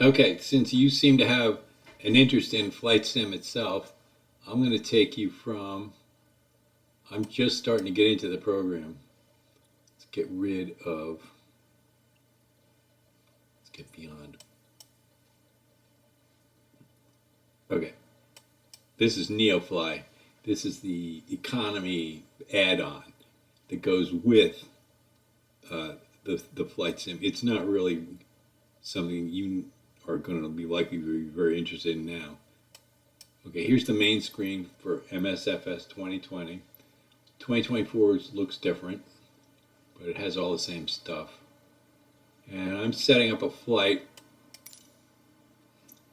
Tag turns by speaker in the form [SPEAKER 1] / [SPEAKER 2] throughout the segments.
[SPEAKER 1] Okay, since you seem to have an interest in flight sim itself, I'm going to take you from, I'm just starting to get into the program. Let's get rid of, let's get beyond. Okay, this is NeoFly. This is the economy add-on that goes with the flight sim. It's not really something you are going to be likely to be very interested in now. Okay, here's the main screen for MSFS 2020. 2024 looks different, but it has all the same stuff. And I'm setting up a flight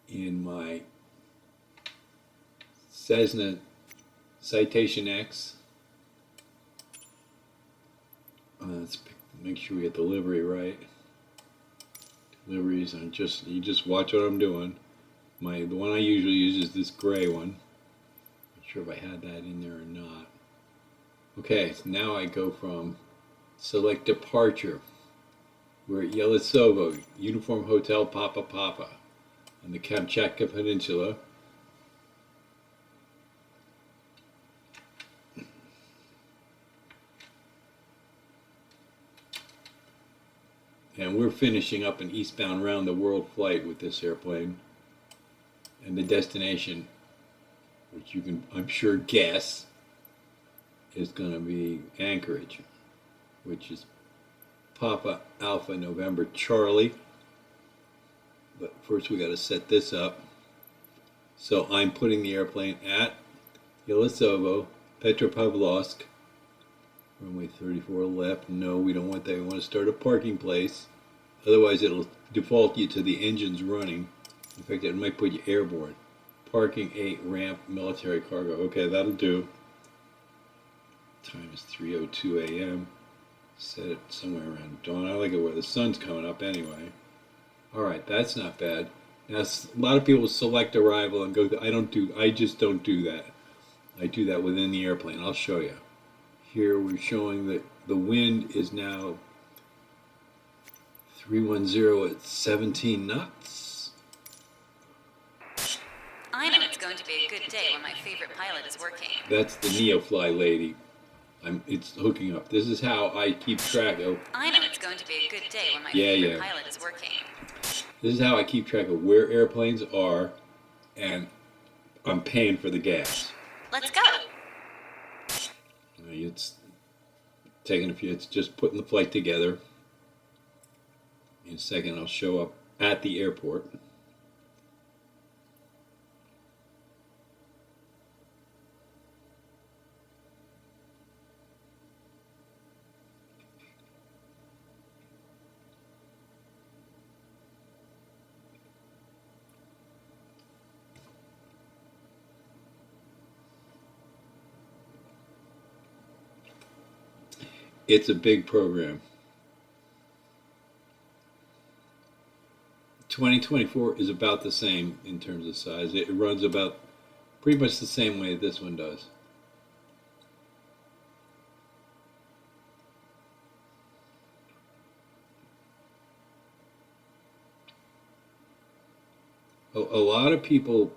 [SPEAKER 1] in my Cessna Citation X. Let's make sure we get the livery right. Deliveries, you just watch what I'm doing. The one I usually use is this gray one. Not sure if I had that in there or not. Okay, so now I go from select departure. We're at Yelisovo, Uniform Hotel Papa Papa on the Kamchatka Peninsula. And we're finishing up an eastbound round the world flight with this airplane. And the destination, which you can, I'm sure, guess, is going to be Anchorage, which is Papa Alpha November Charlie. But first we got to set this up. So I'm putting the airplane at Yelisovo, Petropavlovsk, runway 34 left. No, we don't want that. We want to start a parking place. Otherwise, it'll default you to the engines running. In fact, it might put you airborne. Parking 8, ramp, military cargo. Okay, that'll do. Time is 3:02 a.m. Set it somewhere around dawn. I like it where the sun's coming up anyway. All right, that's not bad. Now, a lot of people select arrival and go. I just don't do that. I do that within the airplane. I'll show you. Here we're showing that the wind is now 310 at 17 knots.
[SPEAKER 2] I know it's going to be a good day when my favorite pilot is working.
[SPEAKER 1] That's the NeoFly lady. It's hooking up. This is how I keep track of.
[SPEAKER 2] I know it's going to be a good day when my favorite pilot is working.
[SPEAKER 1] This is how I keep track of where airplanes are, and I'm paying for the gas.
[SPEAKER 2] Let's go.
[SPEAKER 1] It's taking a few. It's just putting the flight together. In a second, I'll show up at the airport. It's a big program. 2024 is about the same in terms of size. It runs about pretty much the same way this one does. A lot of people,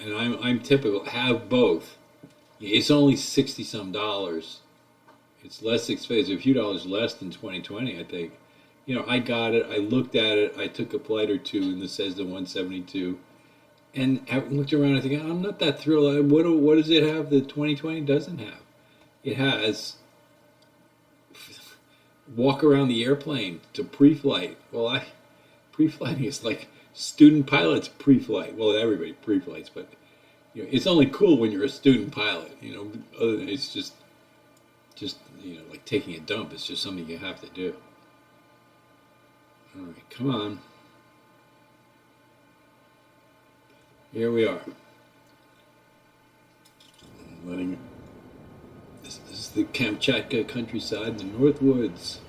[SPEAKER 1] and I'm typical, have both. It's only $60-some. It's less expensive, a few dollars less than 2020, I think. I got it. I looked at it. I took a flight or two in the Cessna 172, and I looked around. I think I'm not that thrilled. What does it have that 2020 doesn't have? It has walk around the airplane to pre-flight. Well, pre-flighting is like student pilots pre-flight. Well, everybody pre-flights, but it's only cool when you're a student pilot. Other than it's just like taking a dump. It's just something you have to do. All right, come on. Here we are. This is the Kamchatka countryside in the North Woods.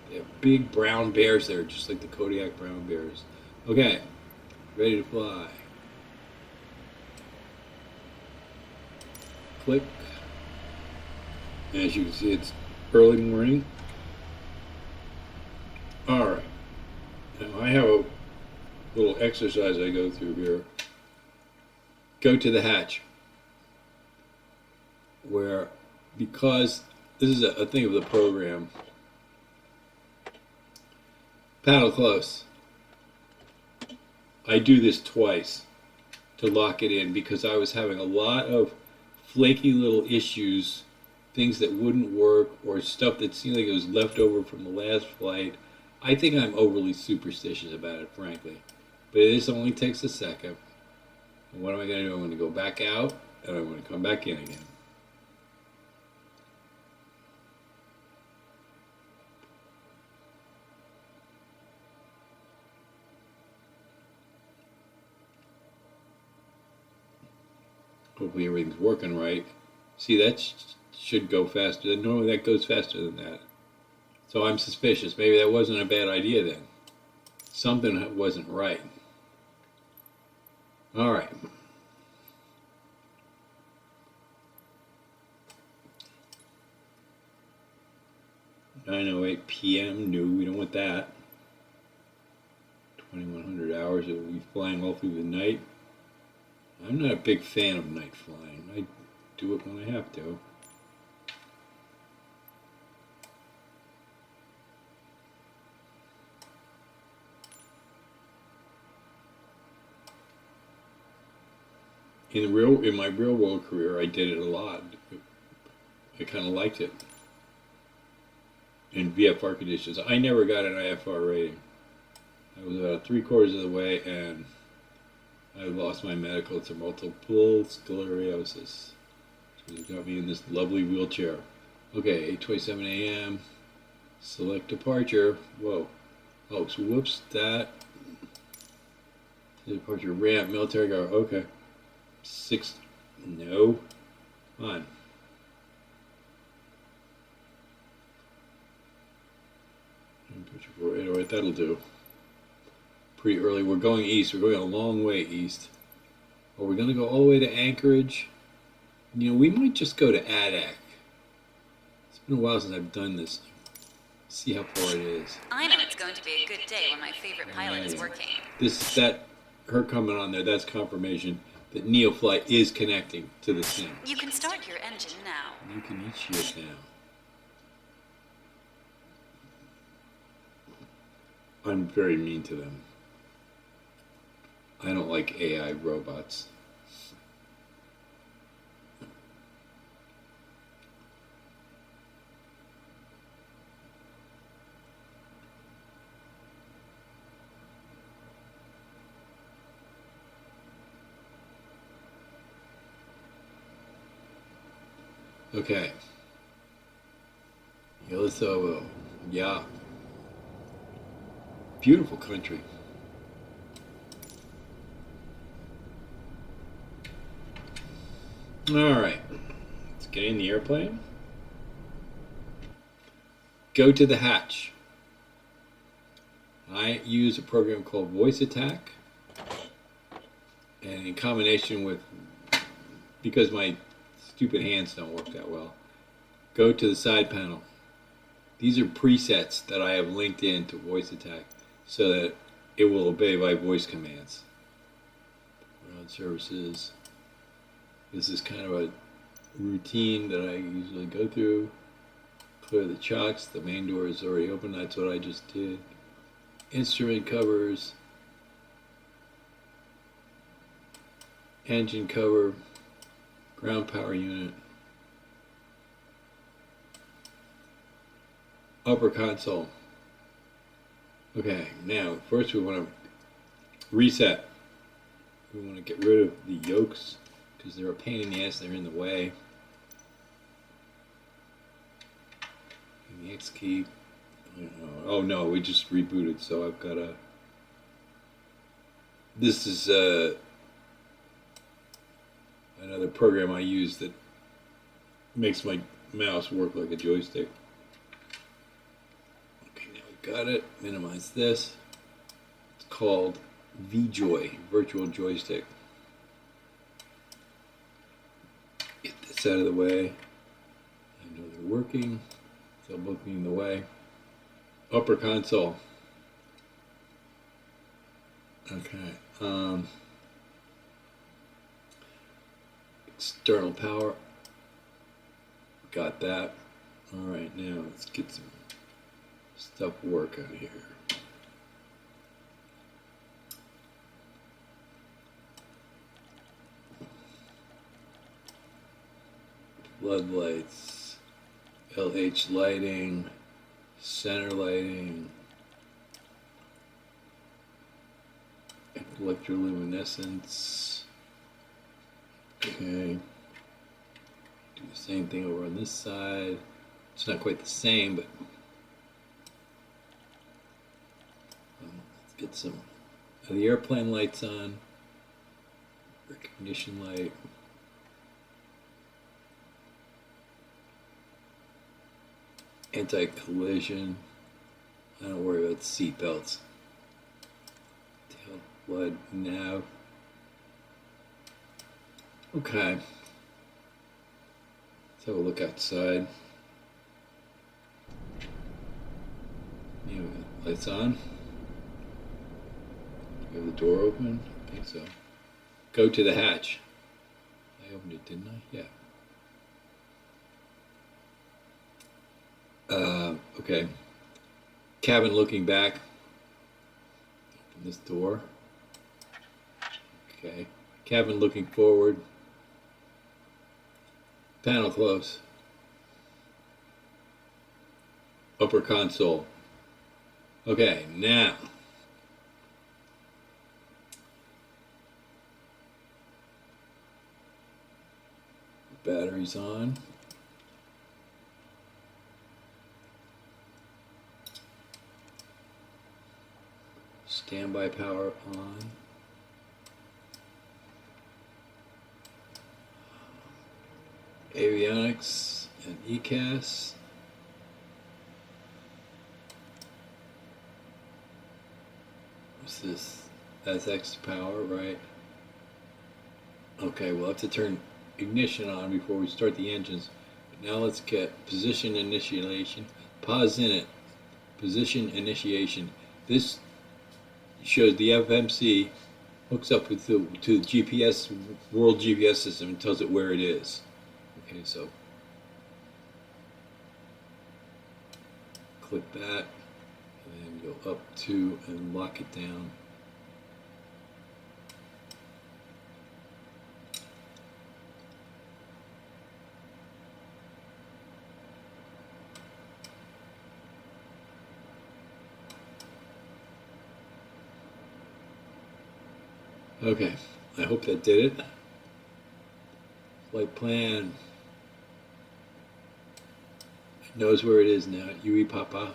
[SPEAKER 1] They have big brown bears there, just like the Kodiak brown bears. Okay, ready to fly. Click. As you can see, it's early morning. All right. Now I have little exercise I go through here. Go to the hatch, where, because this is a thing of the program, paddle close. I do this twice to lock it in because I was having a lot of flaky little issues, things that wouldn't work, or stuff that seemed like it was left over from the last flight. I think I'm overly superstitious about it, frankly. But this only takes a second. And what am I going to do? I'm going to go back out, and I'm going to come back in again. Hopefully everything's working right. See, that should go faster. Normally that goes faster than that. So I'm suspicious. Maybe that wasn't a bad idea then. Something wasn't right. All right. (9:08 p.m.) No, we don't want that. 2,100 hours. It will be flying all through the night. I'm not a big fan of night flying. I do it when I have to. In my real world career, I did it a lot. I kind of liked it. In VFR conditions, I never got an IFR rating. I was about 3/4 of the way, and I lost my medical to multiple sclerosis. So it got me in this lovely wheelchair. Okay, 8:27 a.m. Select departure. Whoa. Oh, so whoops, that. Departure ramp, military guard. Okay. 6. No. Come on. Departure 408. That'll do. Pretty early. We're going east. We're going a long way east. Are we going to go all the way to Anchorage? You know, we might just go to Adak. It's been a while since I've done this. See how far it is.
[SPEAKER 2] I know it's going to be a good day when my favorite pilot is working.
[SPEAKER 1] Her coming on there, that's confirmation that NeoFlight is connecting to the sim.
[SPEAKER 2] You can start your engine now.
[SPEAKER 1] You can eat shit now. I'm very mean to them. I don't like AI robots. Okay. Yelisovo. Yeah. Beautiful country. All right. Let's get in the airplane. Go to the hatch. I use a program called Voice Attack. And in combination with, because my stupid hands don't work that well, go to the side panel. These are presets that I have linked in to Voice Attack so that it will obey my voice commands. Ground services. This is kind of a routine that I usually go through. Clear the chocks. The main door is already open. That's what I just did. Instrument covers. Engine cover. Ground power unit. Upper console. Okay, now first we want to reset. We want to get rid of the yokes because they're a pain in the ass. They're in the way. And the X key. Oh no, we just rebooted, so I've got to. This is another program I use that makes my mouse work like a joystick. Okay, now we've got it. Minimize this. It's called VJoy, Virtual Joystick. Get this out of the way. I know they're working, so I'm looking in the way. Upper console. Okay. External power. Got that. All right, now let's get some stuff working here. Floodlights, LH lighting, center lighting, electroluminescence. Okay. Do the same thing over on this side. It's not quite the same, but let's get some of the airplane lights on. Recognition light. Anti-collision. I don't worry about seat belts. Tail flood nav. Okay. Let's have a look outside. Yeah, we got lights on. We have the door open. I think so. Go to the hatch. I opened it, didn't I? Yeah. Okay. Cabin looking back. Open this door. Okay. Cabin looking forward. Panel close. Upper console. Okay, now. Batteries on. Standby power on. Avionics and ECAS. What's this? FSX power, right? Okay, we'll have to turn ignition on before we start the engines. But now let's get position initiation. Pause in it. Position initiation. This shows the FMC hooks up with to the GPS, world GPS system, and tells it where it is. Okay, so click that, and then go up to and lock it down. Okay, I hope that did it. Flight plan. It knows where it is now. UE Papa,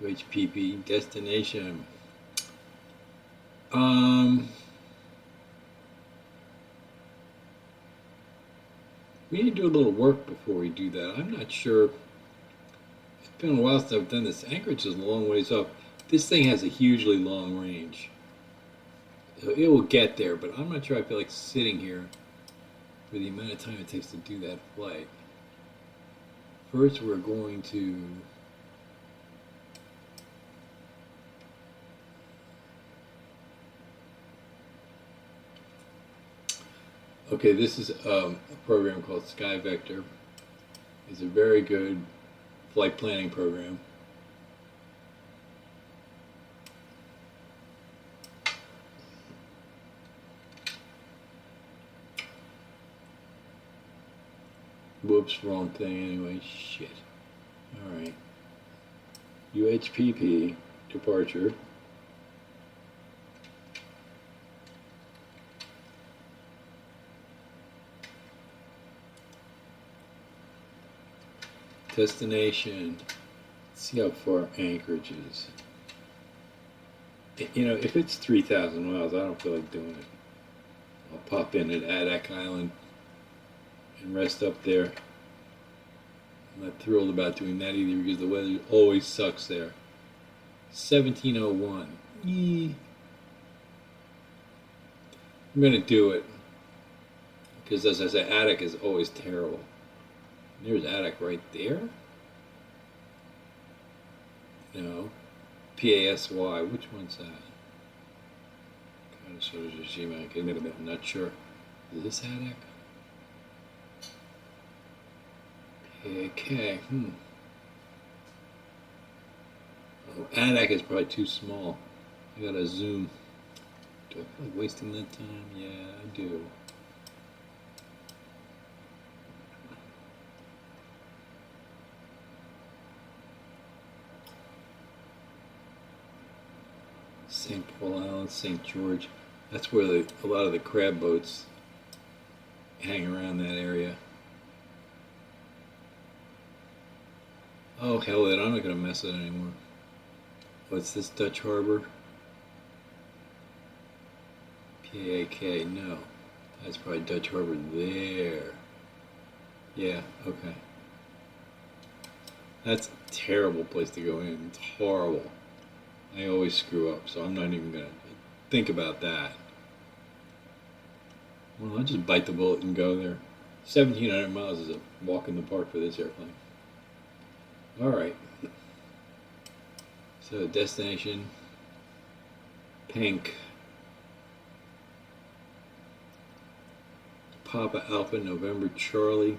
[SPEAKER 1] UHPP, destination. We need to do a little work before we do that. I'm not sure. It's been a while since I've done this. Anchorage is a long ways up. This thing has a hugely long range. So it will get there, but I'm not sure I feel like sitting here for the amount of time it takes to do that flight. First, we're going to okay, this is a program called Sky Vector. It's a very good flight planning program. Whoops, wrong thing anyway. Shit. Alright. UHPP, departure. Destination. Let's see how far Anchorage is. You know, if it's 3,000 miles, I don't feel like doing it. I'll pop in at Adak Island and rest up there. I'm not thrilled about doing that either because the weather always sucks there. 1701. I'm going to do it because, as I said, Adak is always terrible. There's Adak right there. No. PASY. Which one's that? So does Yoshima. I can admit I'm not sure. Is this Haddock? Okay. Oh, Haddock is probably too small. I gotta zoom. Do I feel like wasting that time? Yeah, I do. St. Paul Island, St. George. That's where a lot of the crab boats hang around that area. Oh, hell it, I'm not going to mess with it anymore. What's this, Dutch Harbor? PAK, no. That's probably Dutch Harbor there. Yeah, okay. That's a terrible place to go in. It's horrible. I always screw up, so I'm not even going to think about that. Well, I'll just bite the bullet and go there. 1,700 miles is a walk in the park for this airplane. Alright. So, destination. Pink. Papa Alpha November Charlie.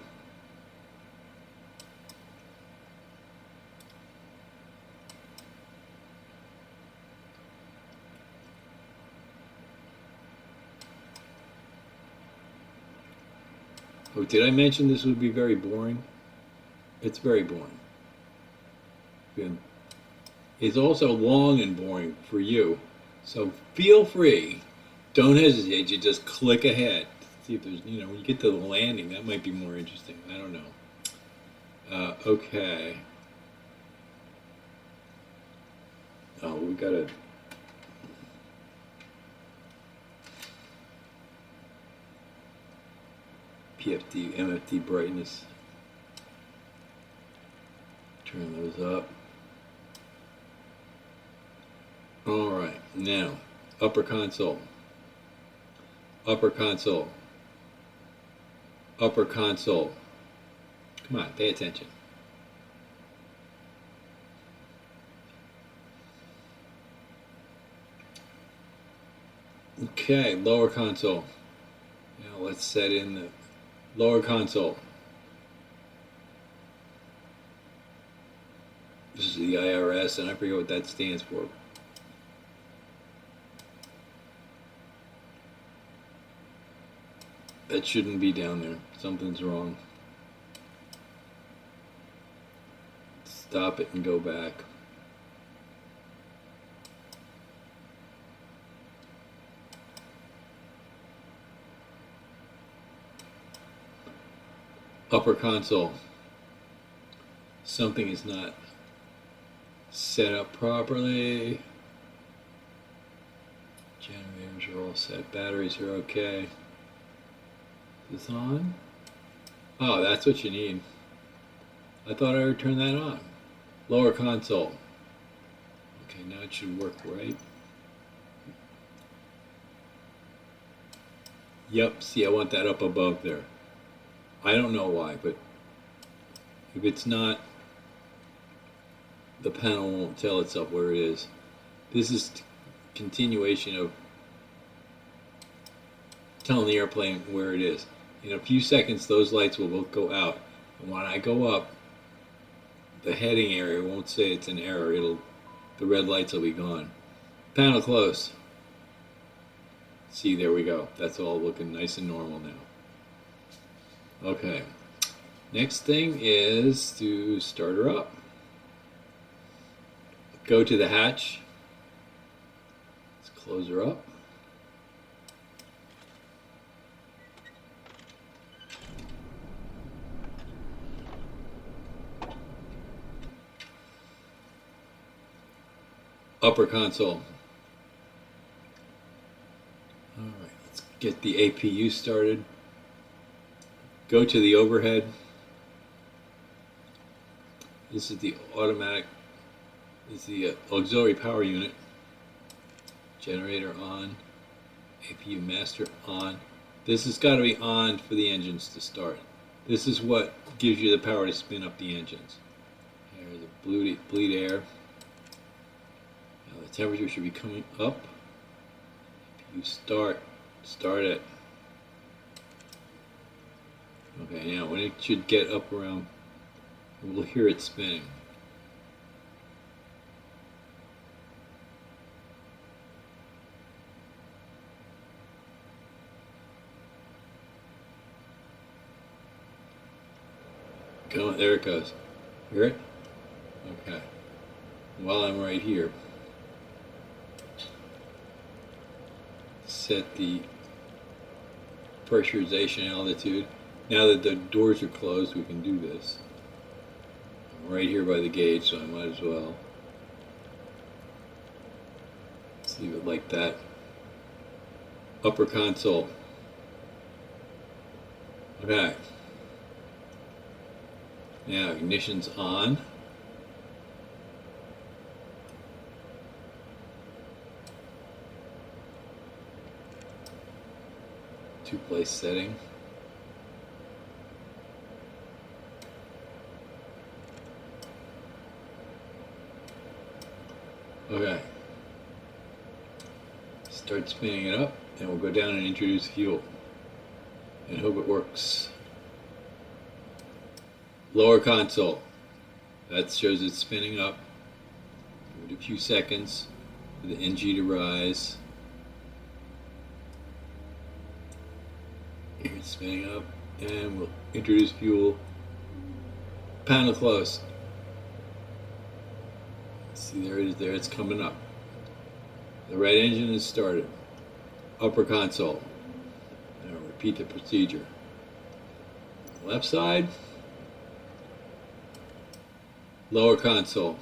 [SPEAKER 1] Oh, did I mention this would be very boring? It's very boring. It's also long and boring for you. So feel free. Don't hesitate. You just click ahead. See if there's, when you get to the landing, that might be more interesting. I don't know. Okay. Oh, we got to... PFD, MFD brightness. Turn those up. Alright, now, upper console. Upper console. Upper console. Come on, pay attention. Okay, lower console. Now let's set in the lower console. This is the IRS, and I forget what that stands for. That shouldn't be down there. Something's wrong. Stop it and go back. Upper console. Something is not set up properly. Generators are all set. Batteries are okay. Is this on? Oh, that's what you need. I thought I would turn that on. Lower console. Okay, now it should work, right? Yep, see, I want that up above there. I don't know why, but if it's not, the panel won't tell itself where it is. This is continuation of telling the airplane where it is. In a few seconds, those lights will both go out. And when I go up, the heading area won't say it's an error. The red lights will be gone. Panel close. See, there we go. That's all looking nice and normal now. Okay. Next thing is to start her up. Go to the hatch. Let's close her up. Upper console. Alright, let's get the APU started. Go to the overhead. This is the automatic, this is the auxiliary power unit. Generator on. APU master on. This has got to be on for the engines to start. This is what gives you the power to spin up the engines. There's the bleed air. Now the temperature should be coming up. You start it. Okay, now when it should get up around, we'll hear it spinning. Go, there it goes. Hear it? Okay. While I'm right here, set the pressurization altitude. Now that the doors are closed, we can do this. I'm right here by the gauge, so I might as well. Let's leave it like that. Upper console. Okay. Now ignition's on. Two-place setting. Okay. Start spinning it up, and we'll go down and introduce fuel. And hope it works. Lower console. That shows it spinning up. Give it a few seconds for the NG to rise. Here it's spinning up, and we'll introduce fuel. Panel close. See, there it is. There, it's coming up. The right engine is started. Upper console. Now repeat the procedure. Left side. Lower console.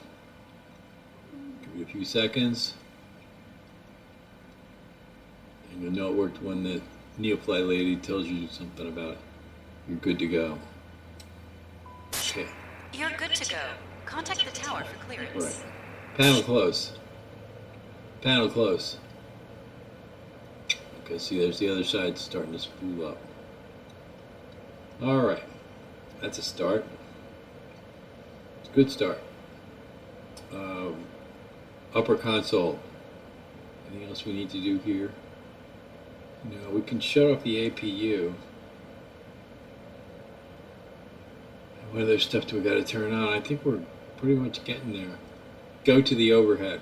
[SPEAKER 1] Give it a few seconds. And you'll know it worked when the Neofly lady tells you something about it. You're good to go. Okay.
[SPEAKER 2] You're good to go. Contact the tower for clearance.
[SPEAKER 1] Right. Panel close. Panel close. Okay, see, there's the other side starting to spool up. Alright. That's a start. It's a good start. Upper console. Anything else we need to do here? No, we can shut off the APU. What other stuff do we got to turn on? I think we're pretty much getting there. Go to the overhead.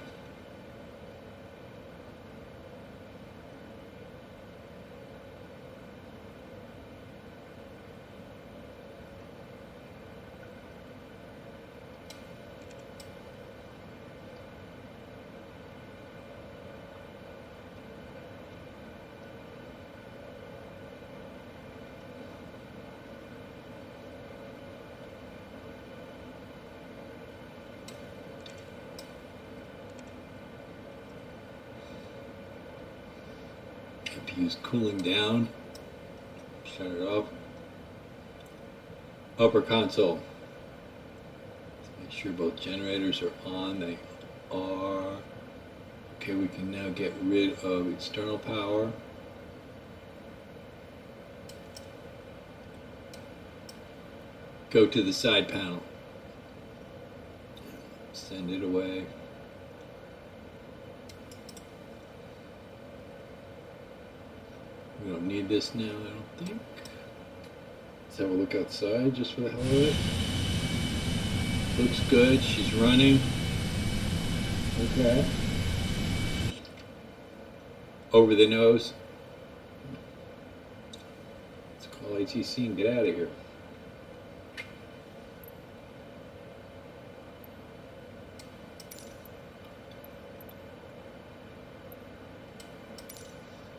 [SPEAKER 1] APU's cooling down. Shut it off. Upper console. Let's make sure both generators are on. They are. Okay, we can now get rid of external power. Go to the side panel. Send it away. We don't need this now, I don't think. Let's have a look outside just for the hell of it. Looks good, she's running. Okay. Over the nose. Let's call ATC and get out of here.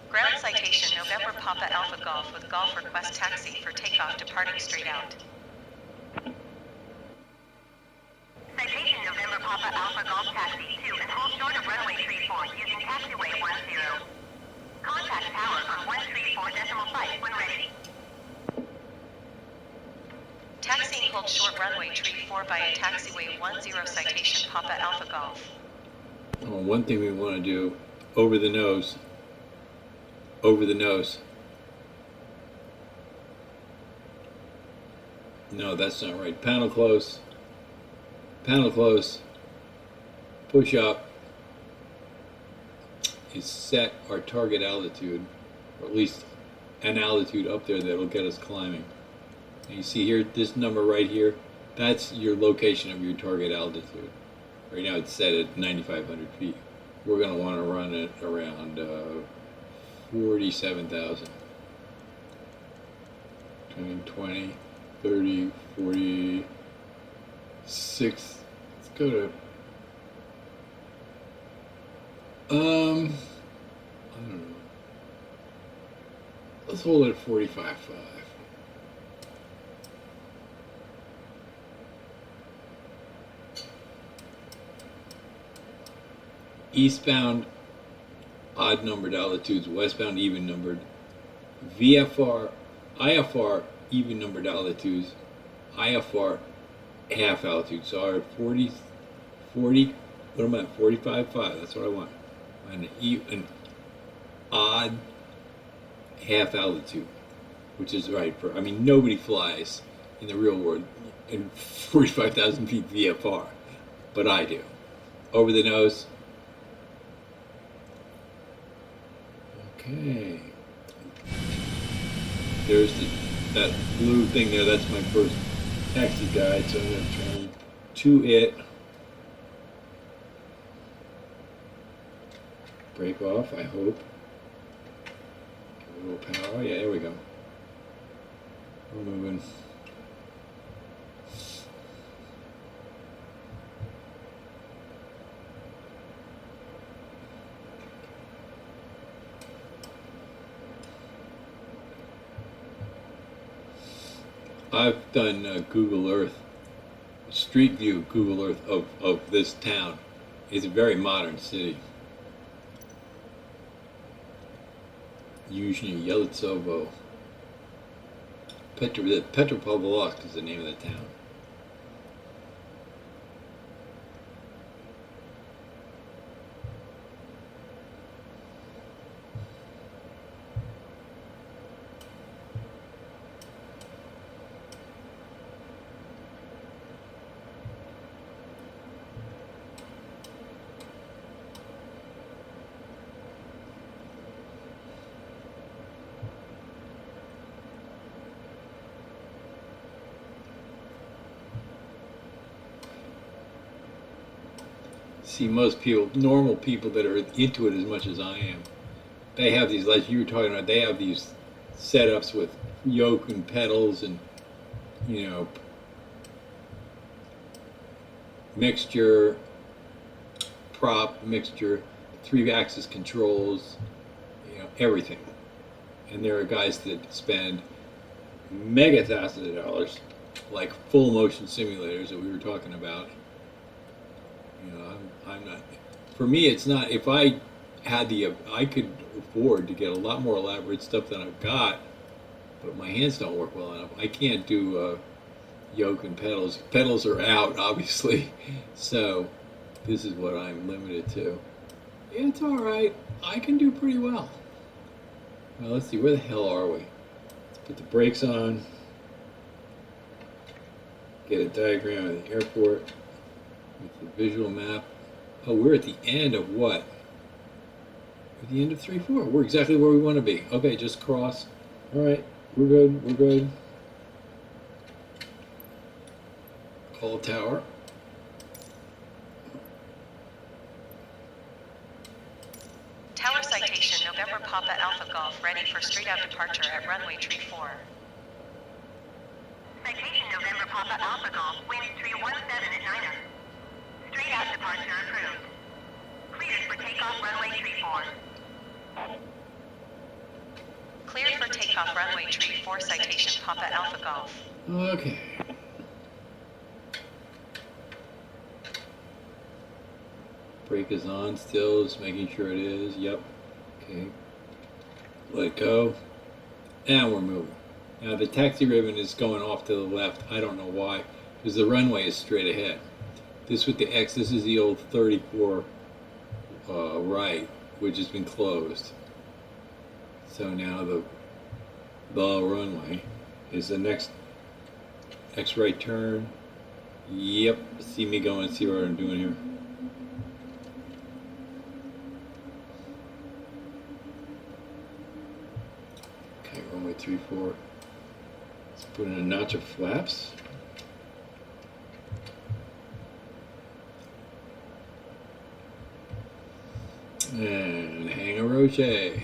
[SPEAKER 2] Ground citation November Papa Alpha Golf with golf request taxi for takeoff departing straight out.
[SPEAKER 3] Citation November Papa Alpha Golf Taxi 2 and hold short of runway 34 using taxiway 10. Contact tower on 134.5 when ready.
[SPEAKER 2] Taxiing hold short runway tree 4 by a taxiway 10 citation Papa Alpha Golf.
[SPEAKER 1] Oh, one thing we want to do, over the nose. Over the nose. No, that's not right. Panel close. Panel close. Push up. is set our target altitude, or at least an altitude up there that'll get us climbing. And you see here, this number right here, that's your location of your target altitude. Right now it's set at 9,500 feet. We're going to want to run it around 47,000. 20, 30, 46. Let's go to I don't know. Let's hold it at 45.5. Eastbound, odd numbered altitudes, westbound, even numbered. VFR, IFR, even numbered altitudes. IFR, half altitude. So our 40, what am I at? 45.5. That's what I want. An odd half altitude, which is right for, I mean, nobody flies in the real world in 45,000 feet VFR, but I do. Over the nose. Okay. There's that blue thing there, that's my first taxi guide, so I'm going to turn to it. Break off, I hope. Give it a little power. Yeah, there we go. We're moving. I've done Google Earth, Street View Google Earth of this town. It's a very modern city. Yuzhny Yeltsovo. Petropavlovsk is the name of the town. See, most people, normal people that are into it as much as I am, they have these, like you were talking about, they have these setups with yoke and pedals and, you know, mixture, prop, mixture, 3-axis controls, you know, everything. And there are guys that spend mega thousands of dollars, like full motion simulators that we were talking about. You know, I'm not. For me, it's not. If I had I could afford to get a lot more elaborate stuff than I've got, but my hands don't work well enough. I can't do yoke and pedals. Pedals are out, obviously. So this is what I'm limited to. It's all right. I can do pretty well. Well, let's see. Where the hell are we? Let's put the brakes on. Get a diagram of the airport. With the visual map. Oh, we're at the end of what? At the end of 3-4. We're exactly where we want to be. Okay, just cross. All right, we're good. We're good. Call tower.
[SPEAKER 2] Tower citation, November Papa Alpha Golf, ready for straight-out departure at runway 34.
[SPEAKER 3] Citation November Papa Alpha Golf, wind 317 at 9. Straight out departure approved. Cleared for takeoff runway 34.
[SPEAKER 2] Cleared for takeoff runway 34, citation Papa Alpha Golf.
[SPEAKER 1] Okay. Brake is on still, just making sure it is. Yep. Okay. Let go. And we're moving. Now the taxi ribbon is going off to the left. I don't know why, because the runway is straight ahead. This with the X, this is the old 34 right, which has been closed. So now the runway is the next right turn. Yep, see me going, see what I'm doing here. runway 34. Let's put in a notch of flaps. And hang a roche. Get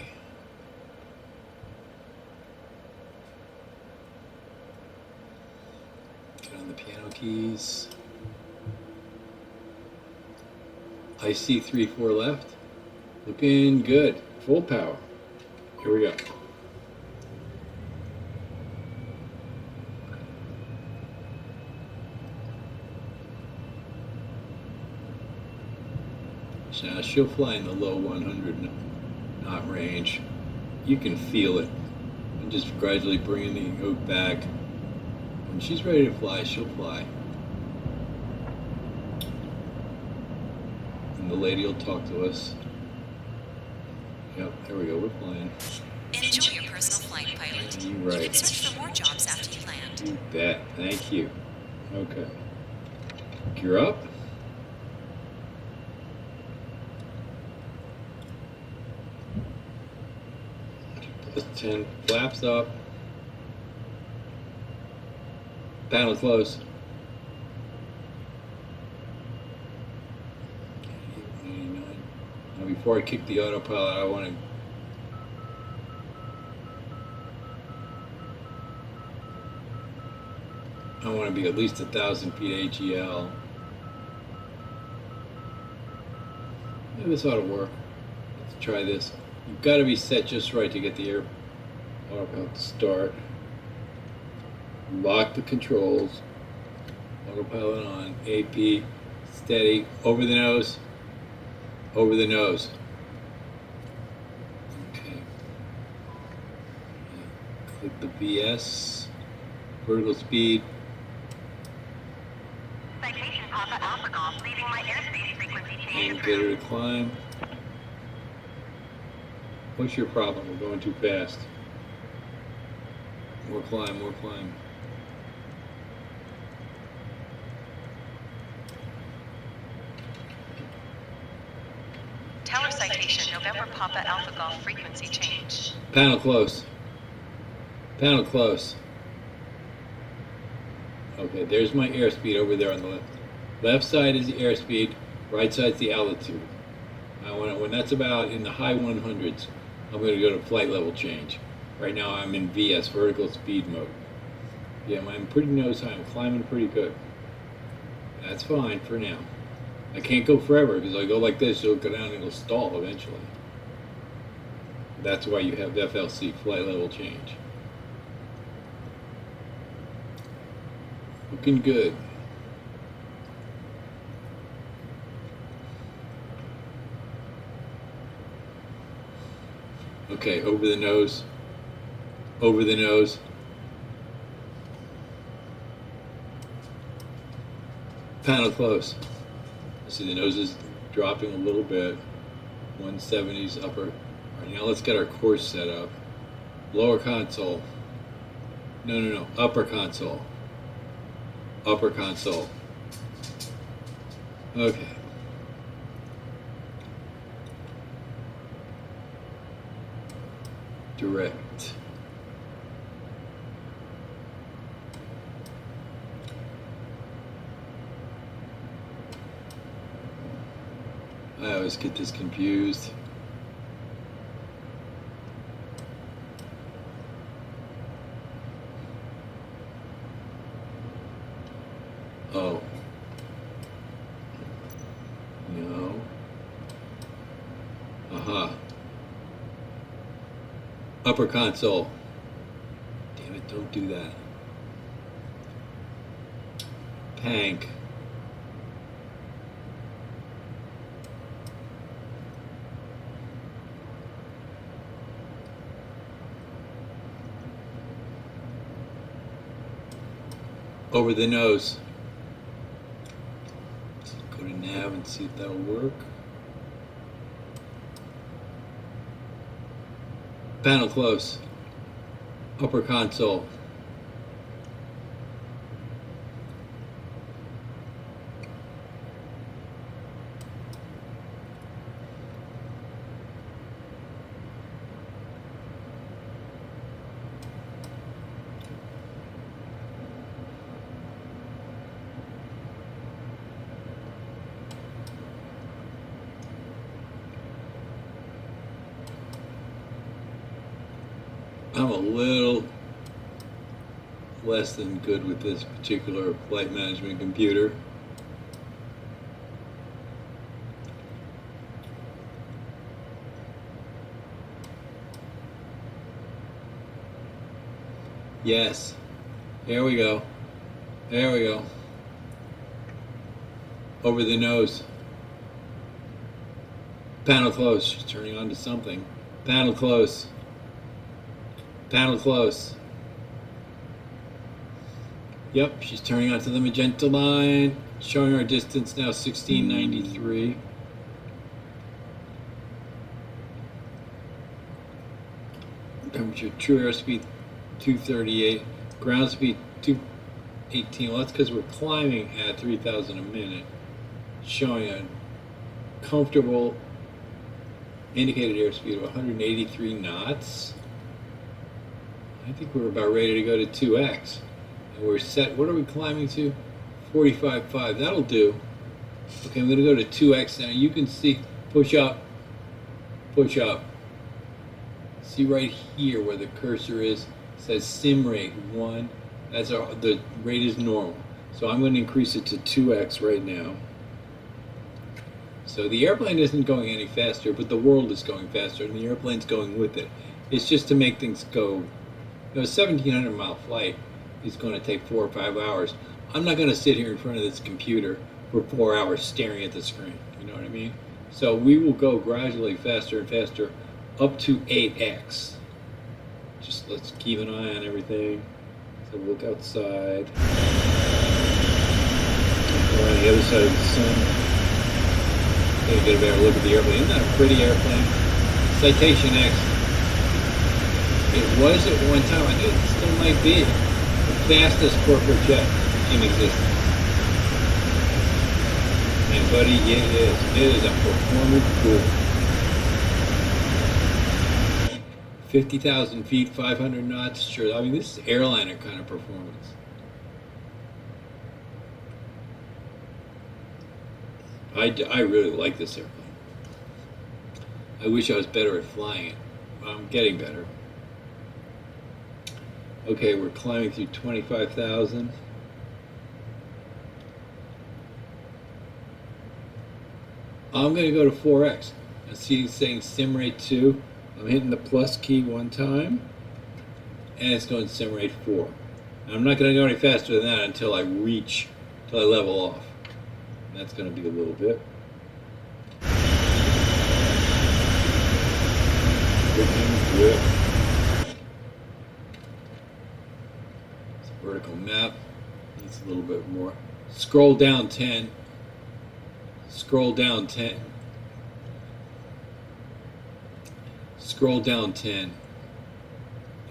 [SPEAKER 1] on the piano keys. IC 34 left. Looking good. Full power. Here we go. So now she'll fly in the low 100 knot range. You can feel it. And just gradually bringing the yoke back. When she's ready to fly, she'll fly. And the lady will talk to us. Yep, there we go, we're flying.
[SPEAKER 2] Enjoy your personal flight, pilot.
[SPEAKER 1] You're
[SPEAKER 2] You
[SPEAKER 1] right.
[SPEAKER 2] can search for more jobs after you land.
[SPEAKER 1] You bet. Thank you. Okay. Gear up. Plus 10. Flaps up. Panel close. 89. Now before I kick the autopilot, I want to be at least 1,000 feet AGL. Yeah, this ought to work. Let's try this. You've got to be set just right to get the air autopilot to start. Lock the controls. Autopilot on. AP. Steady. Over the nose. Over the nose. Okay. Click the VS. Vertical speed.
[SPEAKER 3] Citation Papa Alpha Golf, leaving my airspace frequency change
[SPEAKER 1] And get her
[SPEAKER 3] approved.
[SPEAKER 1] to climb. What's your problem? We're going too fast. More climb, more climb.
[SPEAKER 2] Tower citation, November Papa Alpha Golf frequency change.
[SPEAKER 1] Panel close. Panel close. Okay, there's my airspeed over there on the left. Left side is the airspeed, right side's the altitude. Now when that's about in the high 100s, I'm going to go to flight level change. Right now I'm in VS, vertical speed mode. Yeah, I'm pretty nose high. I'm climbing pretty good. That's fine for now. I can't go forever because I go like this, it'll go down and it'll stall eventually. That's why you have FLC, flight level change. Looking good. Okay, over the nose. Over the nose. Panel close. See the nose is dropping a little bit. 170s upper. All right, now let's get our course set up. Lower console. No. Upper console. Upper console. Okay. Direct. I always get this confused. Oh. No. Aha. Upper console. Damn it, don't do that. Tank. Over the nose. Let's go to nav and see if that'll work. Panel close. Upper console. I'm a little less than good with this particular flight management computer. Yes. There we go. There we go. Over the nose. Panel close. She's turning on to something. Panel close. Panel close. Yep, she's turning onto the magenta line. Showing our distance now 1693. Temperature, true airspeed 238. Ground speed 218. Well, that's because we're climbing at 3,000 a minute. Showing a comfortable indicated airspeed of 183 knots. I think we're about ready to go to 2x. And we're set, what are we climbing to? 45.5, that'll do. Okay, I'm gonna go to 2x now. You can see, push up, push up. See right here where the cursor is, it says sim rate 1. That's the rate is normal. So I'm gonna increase it to 2x right now. So the airplane isn't going any faster, but the world is going faster, and the airplane's going with it. It's just to make things go. A 1,700-mile flight is going to take 4 or 5 hours. I'm not going to sit here in front of this computer for 4 hours staring at the screen. You know what I mean? So we will go gradually faster and faster up to 8x. Just let's keep an eye on everything. So look outside. We're on the other side of the sun. Get a better look at the airplane. Isn't that a pretty airplane? Citation X. It was at one time, I think it still might be, the fastest corporate jet in existence. And buddy, it is. It is a performance pool. 50,000 feet, 500 knots. Sure, I mean, this is airliner kind of performance. I really like this airplane. I wish I was better at flying it. I'm getting better. Okay, we're climbing through 25,000. I'm going to go to 4x. I see it's saying sim rate 2. I'm hitting the plus key one time, and it's going sim rate 4. Now, I'm not going to go any faster than that until I level off. That's going to be a little bit. It's a vertical map. Needs a little bit more. Scroll down 10. Scroll down 10. Scroll down 10.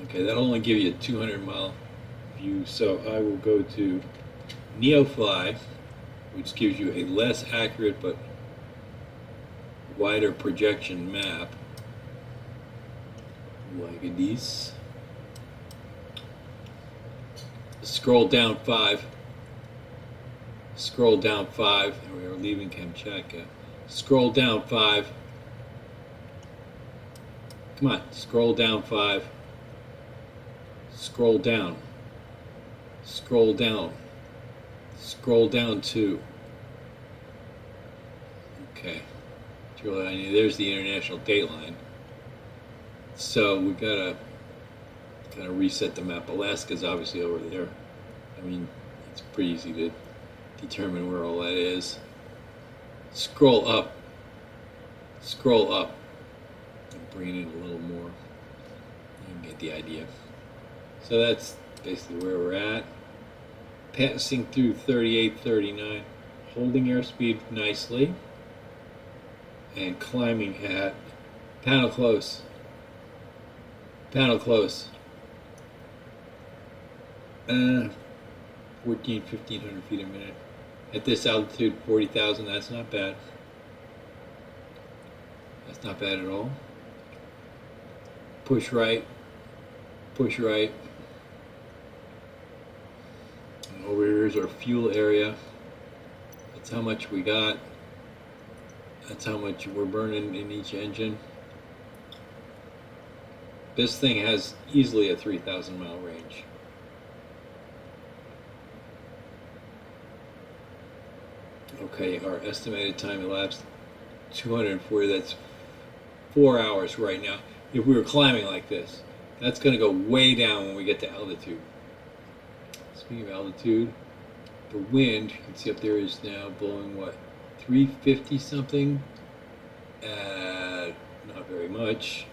[SPEAKER 1] Okay, that'll only give you a 200-mile view. So I will go to NeoFly, which gives you a less accurate but wider projection map, like this. Scroll down 5. Scroll down 5. And we are leaving Kamchatka. Scroll down 5. Come on, scroll down 5. Scroll down. Scroll down. Scroll down 2. Okay. There's the international date line. So we gotta kind of reset the map. Alaska's obviously over there. I mean, it's pretty easy to determine where all that is. Scroll up. Scroll up. And bring it in a little more. You can get the idea. So that's basically where we're at. Passing through 38, 39. Holding airspeed nicely. And climbing at panel close. Panel close. 1,500 feet a minute. At this altitude, 40,000, that's not bad. That's not bad at all. Push right. Push right. And over here is our fuel area. That's how much we got. That's how much we're burning in each engine. This thing has easily a 3,000 mile range. Okay, our estimated time elapsed 240. That's 4 hours right now. If we were climbing like this, that's going to go way down when we get to altitude. Speaking of altitude, the wind, you can see up there, is now blowing what, 350 something? Not very much.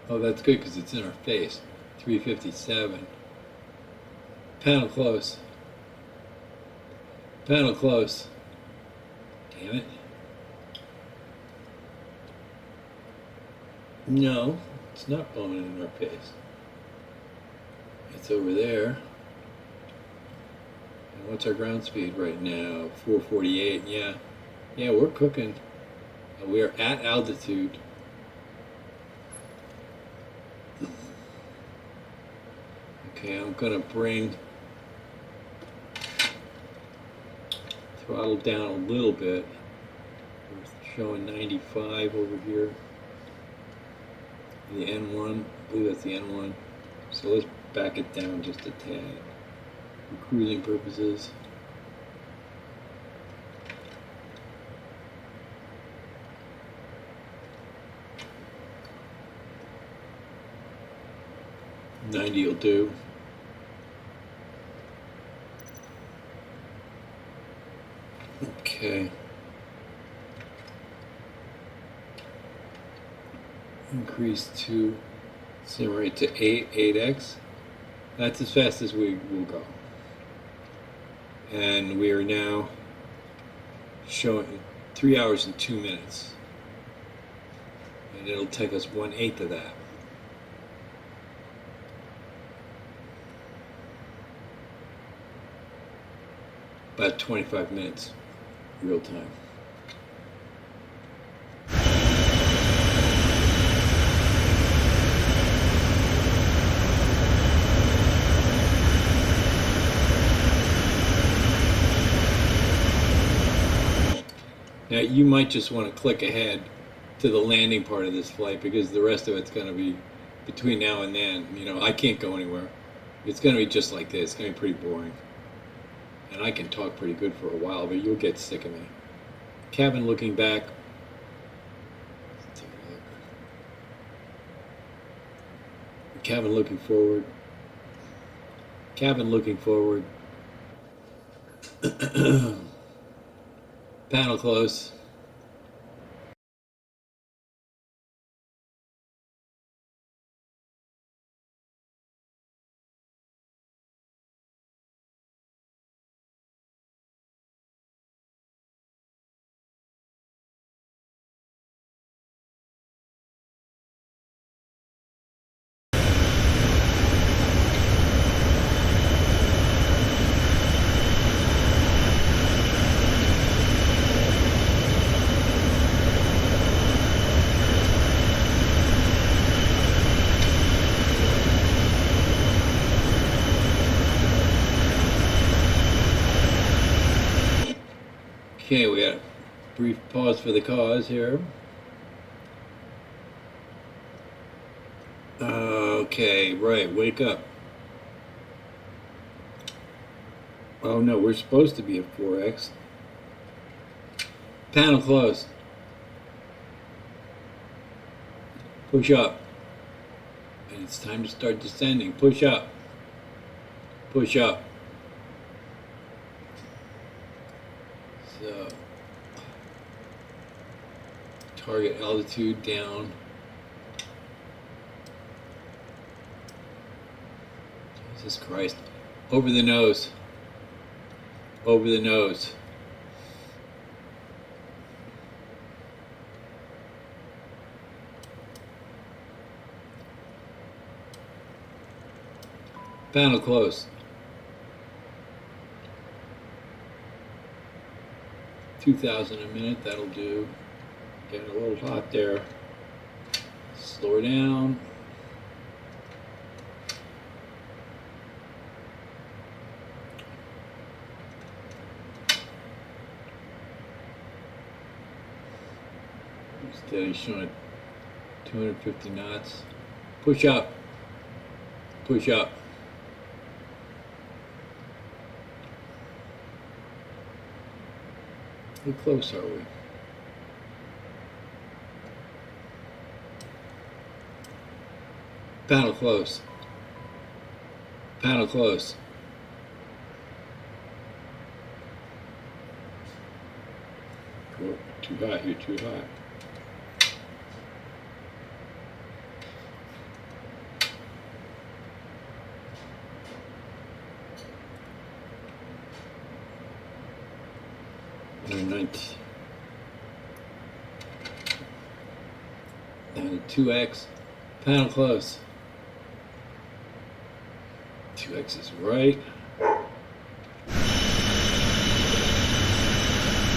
[SPEAKER 1] Oh, that's good because it's in our face. 357. Panel close. Panel close. Damn it. No, it's not blowing in our face. It's over there. And what's our ground speed right now? 448. Yeah. Yeah, we're cooking. We're at altitude. Okay, I'm gonna bring throttle down a little bit. We're showing 95 over here. The N1, I believe that's the N1. So let's back it down just a tad for cruising purposes. $90 will do. Okay. Increase to sim rate to 8x. That's as fast as we will go. And we are now showing 3 hours and 2 minutes. And it'll take us 1/8 of that. About 25 minutes real time. Now you might just want to click ahead to the landing part of this flight because the rest of it's going to be between now and then. You know, I can't go anywhere. It's going to be just like this. It's going to be pretty boring. And I can talk pretty good for a while, but you'll get sick of me. Cabin looking back. Let's take a look. Cabin looking forward. Cabin looking forward. Panel close. Okay, we got a brief pause for the cause here. Okay, right, wake up. Oh no, we're supposed to be at 4x. Panel closed. Push up. And it's time to start descending. Push up. Push up. So, target altitude down. Jesus Christ. Over the nose. Over the nose. Panel closed. 2,000 a minute, that'll do. Getting a little hot there. Slow her down. Steady showing 250 knots. Push up. Push up. How close are we? Paddle close. Paddle close. Oh, too hot, you're too hot. Down to 2x. Paddle close. 2x is right.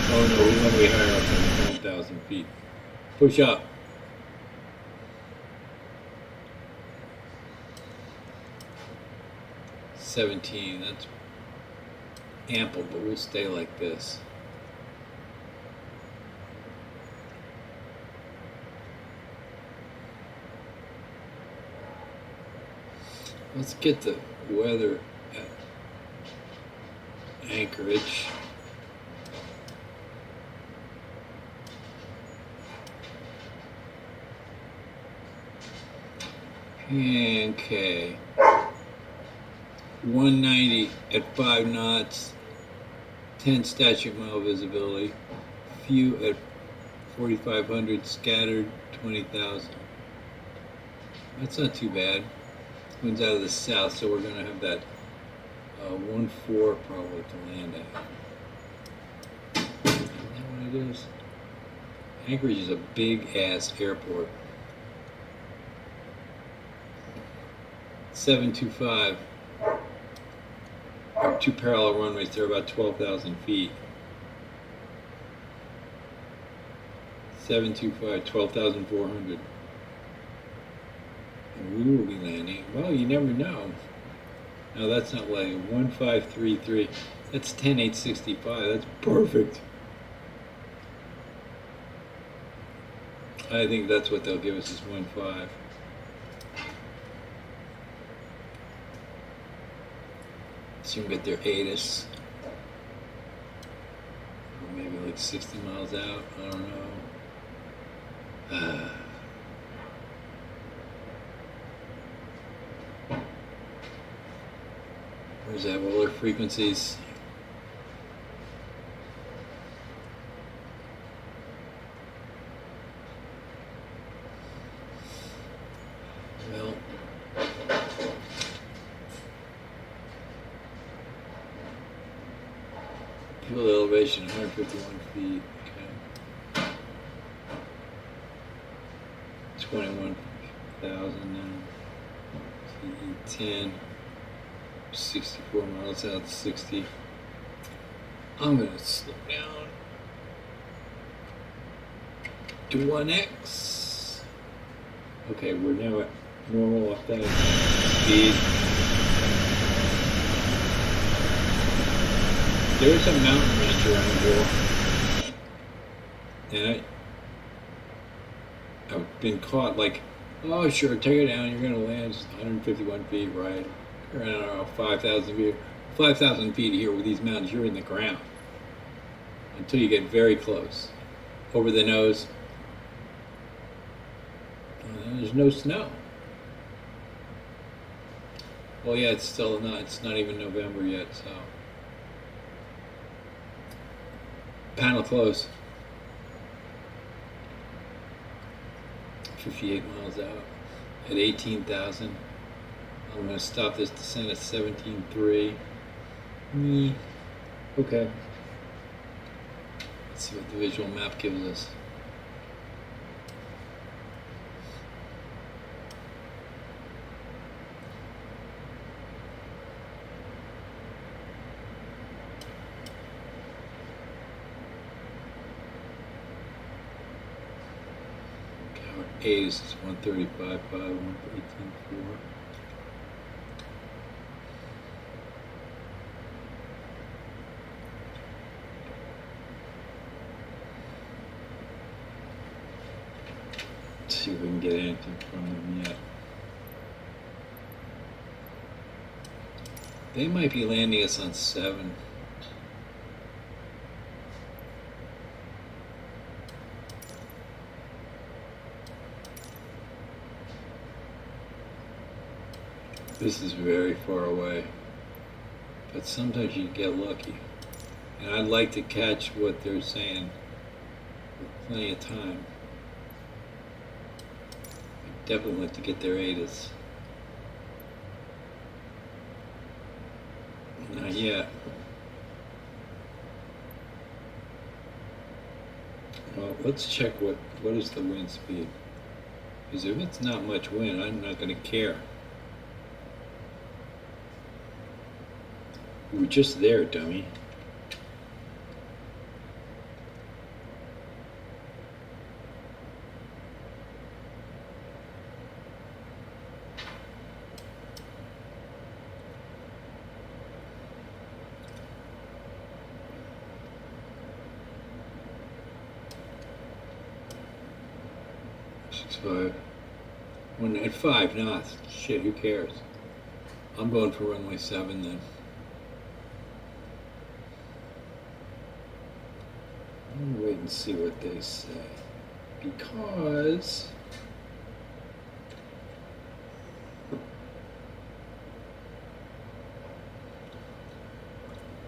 [SPEAKER 1] Oh no, we went way higher up than 1,000 feet. Push up. $17, that's ample, but we'll stay like this. Let's get the weather at Anchorage. Okay. 190 at 5 knots, 10 statute mile visibility, few at 4,500, scattered 20,000. That's not too bad. Wind's out of the south, so we're going to have that 1-4 probably to land at. Isn't that what it is? Anchorage is a big ass airport. 725. Our 2 parallel runways, they're about 12,000 feet. 725, 12,400. And we will be landing. Well, you never know. No, that's not landing. 1533. That's 10,865. That's perfect. I think that's what they'll give us is 1.5. So you can get their ATIS. Or maybe like 60 miles out. I don't know. Where's that? What are frequencies? Well, fuel elevation 151 feet. Okay. 21,000 now. TE10. 64 miles out, 60. I'm gonna slow down to 1x. Okay, we're now at normal authentic speed. There's a mountain range around here, and I've been caught like, oh sure, take it down, you're gonna land 151 feet, right? Around 5,000 feet. 5,000 feet here with these mountains, you're in the ground until you get very close. Over the nose, there's no snow. Well, yeah, it's still not. It's not even November yet, so. Panel close. 58 miles out at 18,000. I'm going to stop this descent at 17.3. Okay. Let's see what the visual map gives us. Okay, our ATIS is 135.5, 118.4. Let's see if we can get anything from them yet. They might be landing us on 7. This is very far away, but sometimes you get lucky. And I'd like to catch what they're saying with plenty of time. I'd definitely like to get their ATAs. Not yet. Well, let's check what is the wind speed. Because if it's not much wind, I'm not going to care. We were just there, dummy. Five. When at 5 knots, shit, who cares? I'm going for runway 7 then. I'm gonna wait and see what they say. Because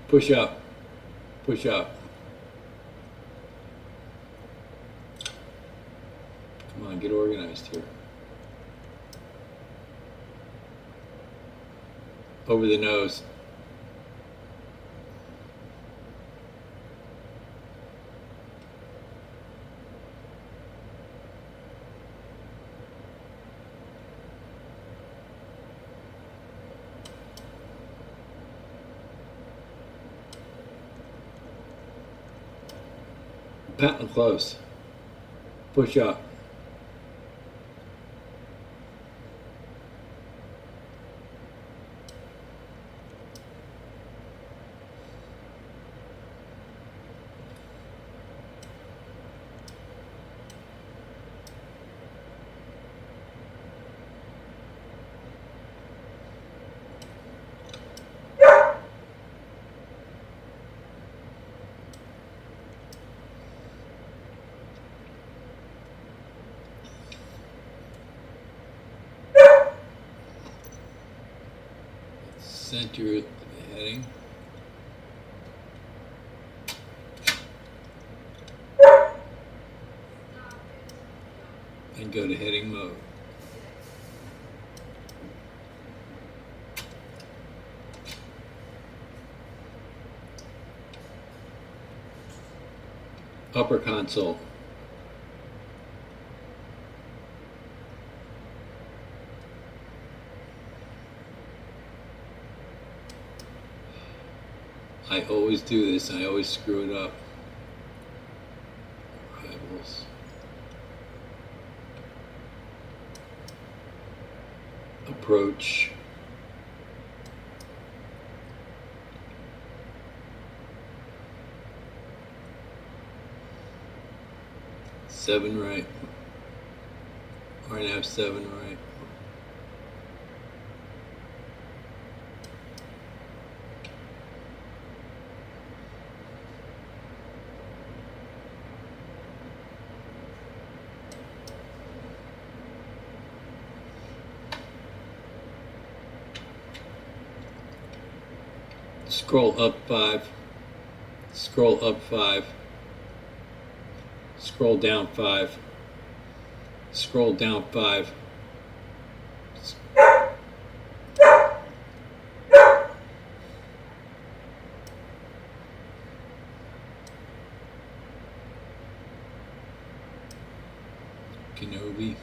[SPEAKER 1] push up. Push up. Come on, get organized here. Over the nose. Patent close. Push up. Center the heading. And go to heading mode. Upper console. I always do this, and I always screw it up. Rivals. Approach. Seven right. RNF 7 right. Scroll up 5. Scroll up 5. Scroll down 5. Scroll down 5. Kenobi.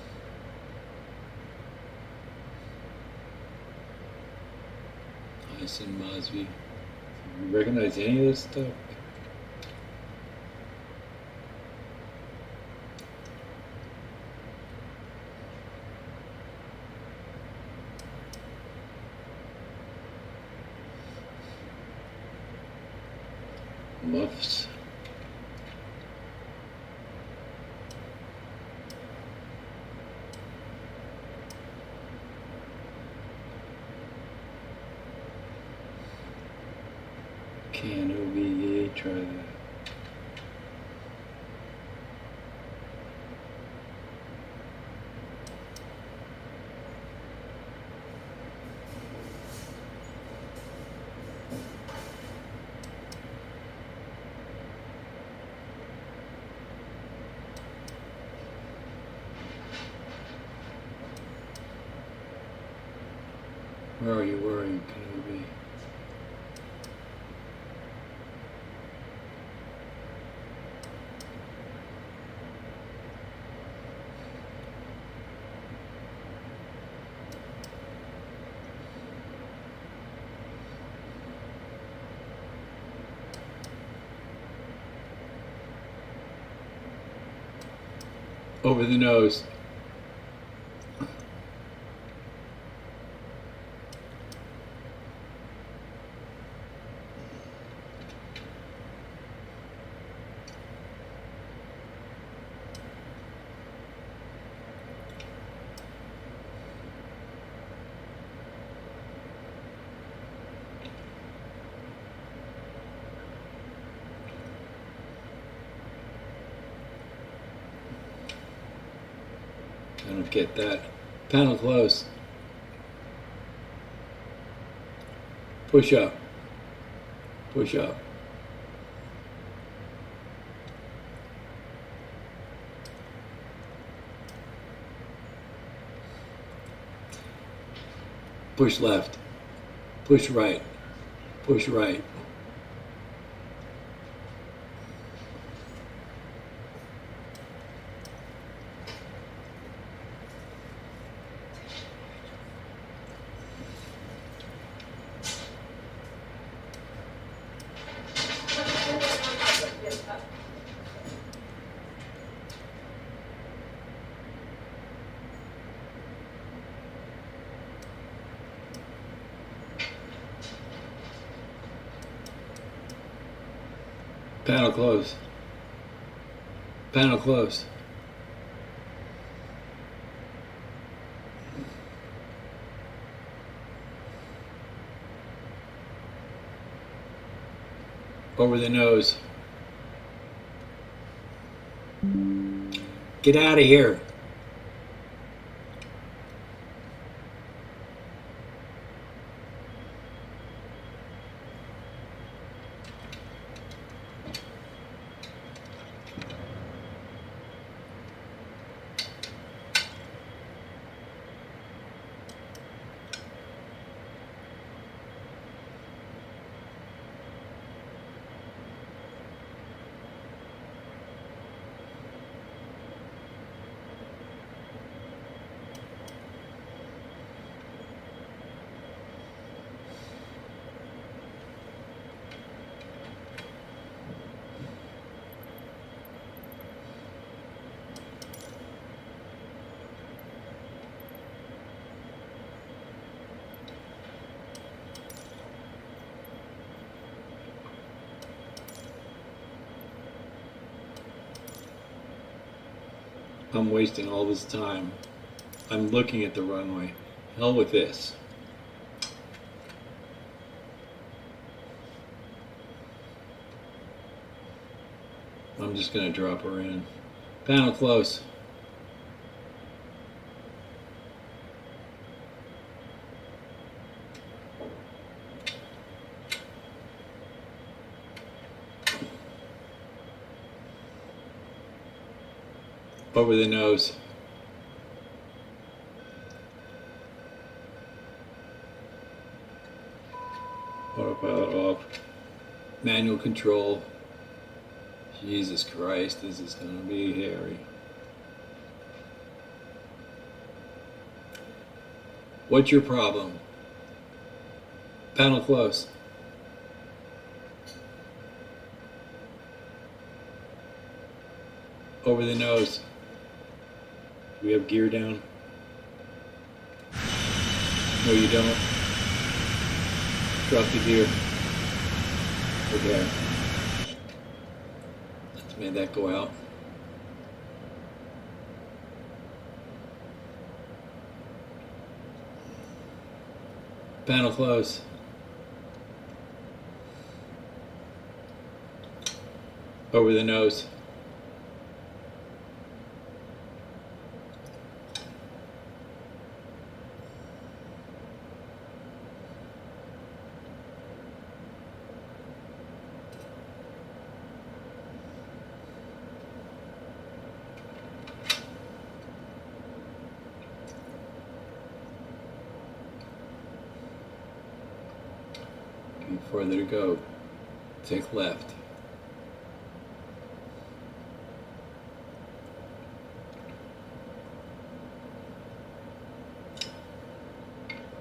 [SPEAKER 1] Hyson Mosby. You recognize any of this stuff? Muffs. OVA, try that. Where are you? Where are you, Kenobi? Over the nose. I don't get that. Panel close. Push up. Push up. Push left. Push right. Push right. Panel close. Panel close. Over the nose. Get out of here. I'm wasting all this time. I'm looking at the runway. Hell with this. I'm just going to drop her in. Panel close. Over the nose. Autopilot off. Manual control. Jesus Christ, this is going to be hairy. What's your problem? Panel close. Over the nose. Do we have gear down? No, you don't. Drop the gear. Okay. Let's make that go out. Panel close. Over the nose. Further to go. Take left.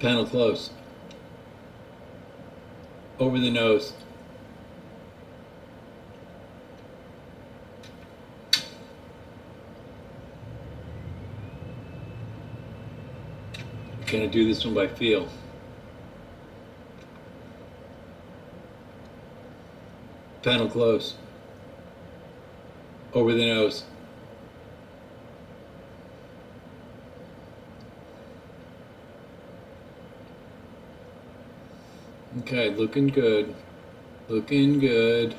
[SPEAKER 1] Panel close. Over the nose. We're gonna do this one by feel. Panel close. Over the nose. Okay, looking good. Looking good.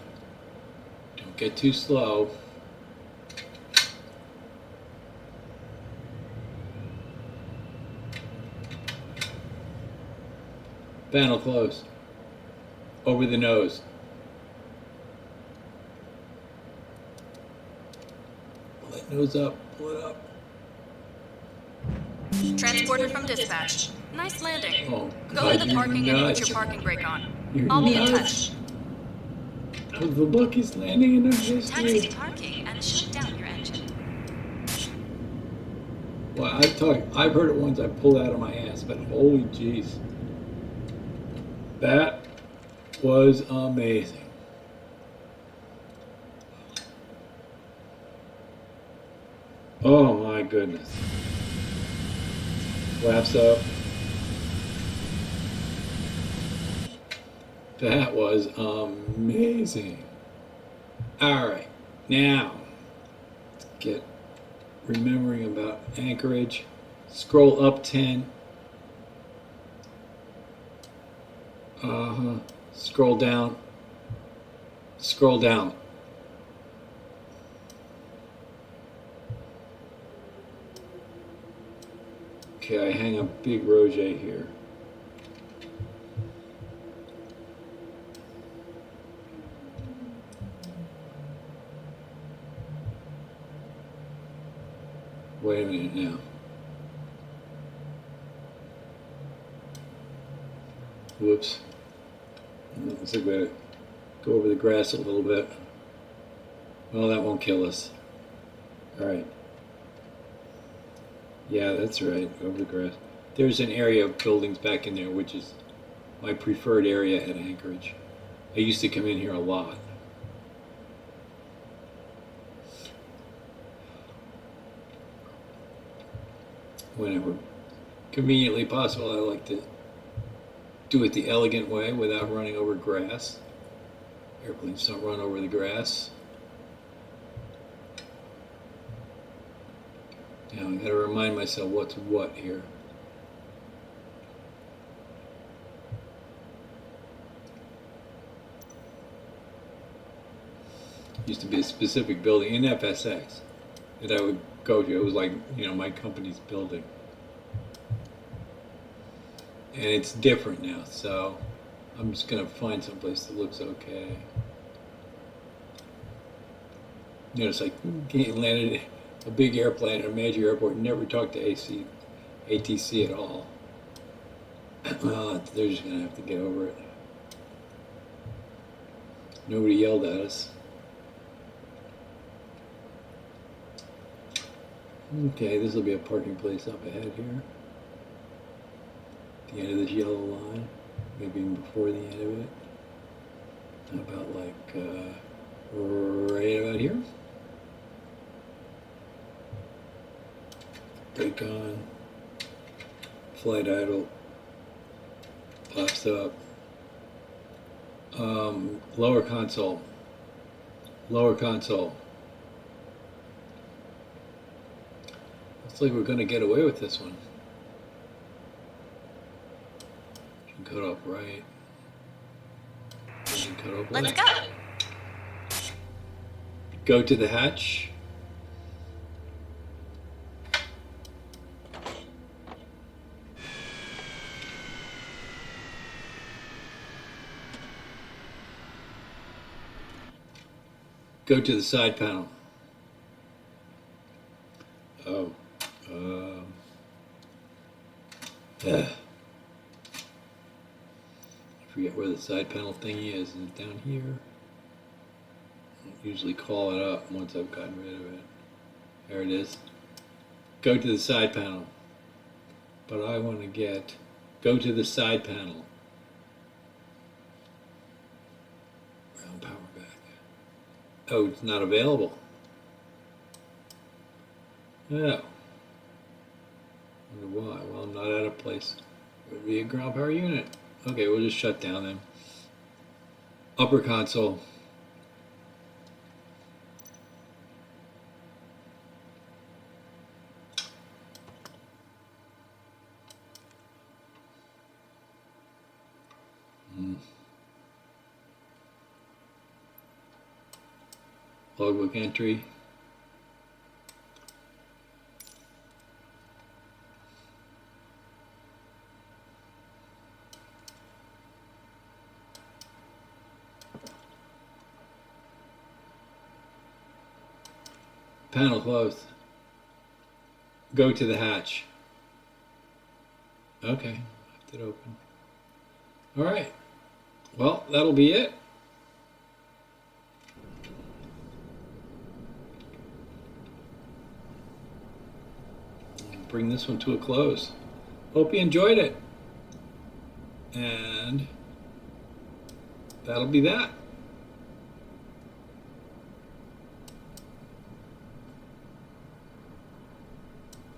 [SPEAKER 1] Don't get too slow. Panel close. Over the nose. Pull that nose up. Pull it up.
[SPEAKER 4] Transported from dispatch. Nice landing.
[SPEAKER 1] Oh,
[SPEAKER 4] Go
[SPEAKER 1] God,
[SPEAKER 4] to the parking
[SPEAKER 1] you're
[SPEAKER 4] and
[SPEAKER 1] nuts.
[SPEAKER 4] put your parking brake on.
[SPEAKER 1] You're
[SPEAKER 4] I'll be in
[SPEAKER 1] nuts.
[SPEAKER 4] touch.
[SPEAKER 1] That was the luckiest landing in our history.
[SPEAKER 4] Taxi to parking and shut down your engine.
[SPEAKER 1] Well, I've heard it once. I pulled out of my ass, but holy jeez, that was amazing. Oh my goodness. Flaps up. That was amazing. All right, now let's get remembering about anchorage. Scroll up 10. Scroll down. Scroll down. Okay, I hang a big Roger here. Wait a minute now. Whoops. Looks like we gotta go over the grass a little bit. Well, that won't kill us. All right. Yeah, that's right. Over the grass. There's an area of buildings back in there, which is my preferred area at Anchorage. I used to come in here a lot. Whenever conveniently possible, I like to do it the elegant way without running over grass. Airplanes don't run over the grass. Now I gotta remind myself what's what here. Used to be a specific building in FSX that I would go to. It was like, you know, my company's building. And it's different now, so I'm just gonna find someplace that looks okay. You know, it's like getting landed a big airplane at a major airport, never talked to ATC at all. Well, they're just gonna have to get over it. Nobody yelled at us. Okay, this will be a parking place up ahead here. The end of this yellow line, maybe even before the end of it. How about like right about here? Brake on, flight idle, pops up. Lower console, lower console. Looks like we're gonna get away with this one. Cut off right. Cut off
[SPEAKER 4] Let's
[SPEAKER 1] left.
[SPEAKER 4] go.
[SPEAKER 1] Go to the hatch. Go to the side panel. Oh. I forget where the side panel thingy is. Is it down here? I don't usually call it up once I've gotten rid of it. There it is. Go to the side panel. But I want to go to the side panel. Ground power back. Oh, it's not available. Oh. Wonder why. Well, I'm not at a place. It would be a ground power unit. Okay, we'll just shut down then. Upper console. Logbook entry. Panel closed. Go to the hatch. Okay, left it open. All right. Well, that'll be it. Bring this one to a close. Hope you enjoyed it. And that'll be that.